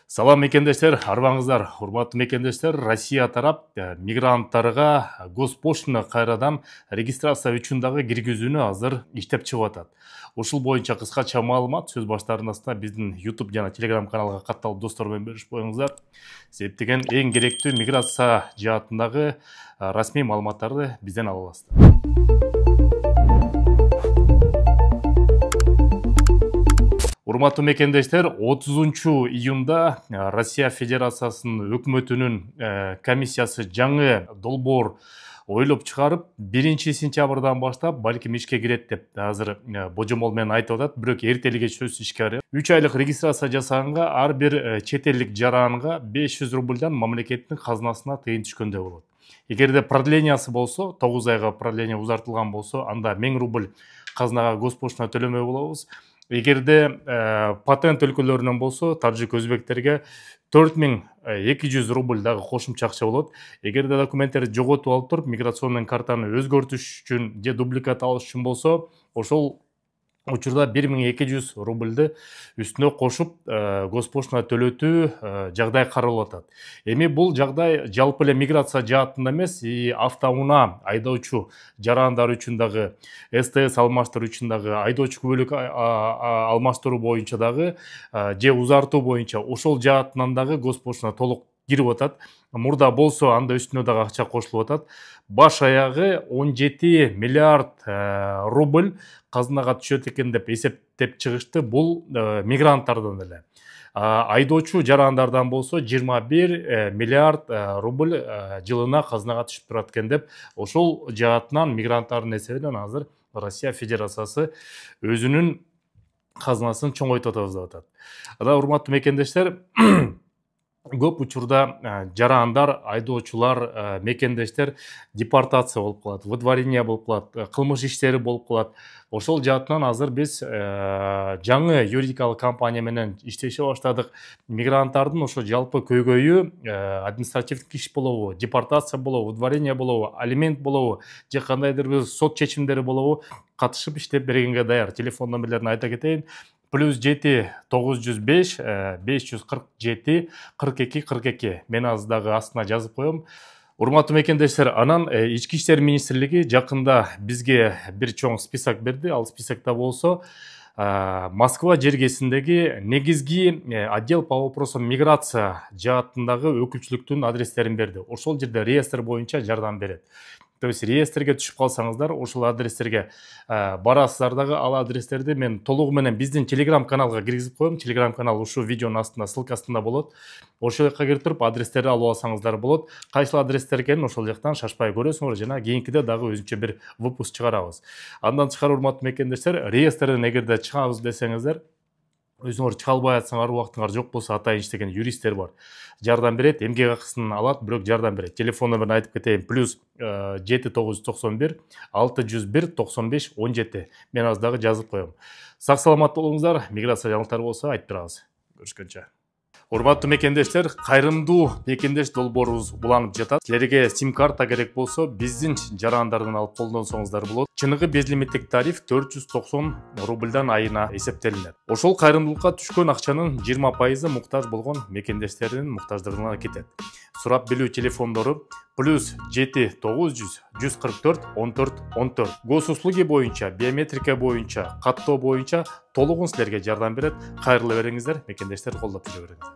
Салам мекендештер, арбаңыздар. Урматтуу мекендештер, Россия тарап мигранттарга госпоштаны кайрадан регистрация үчүн дагы киргизүүнү азыр иштеп чыгып атат. Ушул боюнча кыскача маалымат сөз баштарынын астына биздин YouTube жана Telegram каналга катталып достор менен бөлүшүп коюңуздар. Себеп деген эң керектүү миграция жаатындагы расмий маалыматтарды бизден ала аласыздар. Урматтуу мекендештер, 30 июнда Россия Федерациясынын өкмөтүнүн комиссиясы жаңы долбоор ойлоп чыгарып, 1-сентябрдан баштап балким ишке кирет деп азыр божомол менен айтып атат. Бирок эртелик сөз ишке кирет. 3 айлык регистрация жасаганга ар бир чет элдик жаранга 500 рубльдан мамлекеттин казынасына тыйын түшкөндөй болот. Эгерде продлениясы болсо, 9 айга продление узартылган болсо, анда 1000 рубль казынага госпоштана төлөмөй болобуз. Эгерде патент өлкөлөрүнөн болсо, тажик өзбектерге 4200 рубль дагы кошумча акча болот. Эгерде документтерди жоготуп алып туруп, миграционный картаны өзгөртүш үчүн же дубликат алыш үчүн болсо, ошол учурда 1200 рубльды үстүнө кошуп госпоштана төлөтүү жагдай каралып атат. Эми бул жагдай жалпы эле миграция жаатында эмес, автоунаа айдоочу жарандар үчүн дагы, СТС алмаштыруу үчүн дагы, айдоочу күбөлүк алмаштыруу боюнча дагы же узартуу боюнча ошол жаатынан дагы госпоштана толук кирип атат. Мурда болсо анда үстүнө дагы акча кошулуп атат. Баш аягы 17 миллиард рубль казынага түшөт экен деп эсептеп чыгышты. Бул мигранттардан эле. Айдоочу жарандардан болсо 21 миллиард рубль жылына казынага түшүп турат экен деп, ошол жаатынан мигранттардын эсебинен азыр Россия Федерациясы өзүнүн казынасын чоңойтуп атабыз деп атат. Урматтуу мекендештер, көп учурда жарандар, айдоочулар, мекендештер депортация болуп калат, выдворение болуп калат, кылмыш иштери болуп калат. Ошол жаатынан азыр биз жаңы юридикалык компания менен иштеше баштадык. Мигранттардын ошо жалпы көйгөйү административдик иш болобу, депортация болобу, выдворение болобу, алимент болобу, же кандайдыр бир сот чечимдери болобу, катышып иштеп бергенге даяр. Телефон номерлерин айта кетейин. +7 905 547 42 42. Мен азыр дагы астына жазып коем. Урматтуу мекендештер, анан Ички иштер министрлиги жакында бизге бир чоң список берди. Ал списокто болсо Москва жергесиндеги негизги отдел по вопросам миграция жаатындагы өкүлчүлүктүн адрестерин берди. Ошол жерде реестр боюнча жардам берет. То есть реестрге түшүп калсаңыздар, ошол адрестерге барасыздар дагы. Ал адрестерди мен толугу менен биздин Telegram каналга киргизип коем. Telegram канал ушул видеонун астында, ссылкасында болот. Ошол жакка кирип туруп адрестерди алып алсаңыздар болот. Кайсыл адрестер экенин ошол жактан шашпай көрөсүңөр, жана кийинкиде дагы өзүнчө бир выпуск чыгарабыз. Андан тышкары, урматтуу мекендештер, реестрден эгерде чыгабыз десеңиздер, өзүңөр чыга албай атсаңар, убактыңар жок болсо, атайын иштеген юристтер бар. Жардам берет, эмгек акысын алат, бирок жардам берет. Телефон номерин айтып кетейин. +7 991 601 95 17. Мен азыр дагы жазып коем. Сак саламатта болуңуздар. Миграция жаңылыктары болсо айтып турабыз. Көрүшкөнчө. Урматтуу мекендештер, кайрымдуу мекендеш долбоорубуз уланып жатат. Силерге сим карта керек болсо, биздин жарандардан алып колдонсоңуздар болот. Чыныгы безлимиттик тариф 490 рубльдан айына эсептелинет. Ошол кайрымдуулукка түшкөн акчанын 20% муктаж болгон мекендештердин муктаждыгына кетет. Сурап билүү телефондору +7 900 144 14 14. Госуслуги боюнча, биометрика боюнча, каттоо боюнча толугун силерге жардам берет. Кайрылы бериңиздер, мекендештер колдоп жүрө бериңиздер.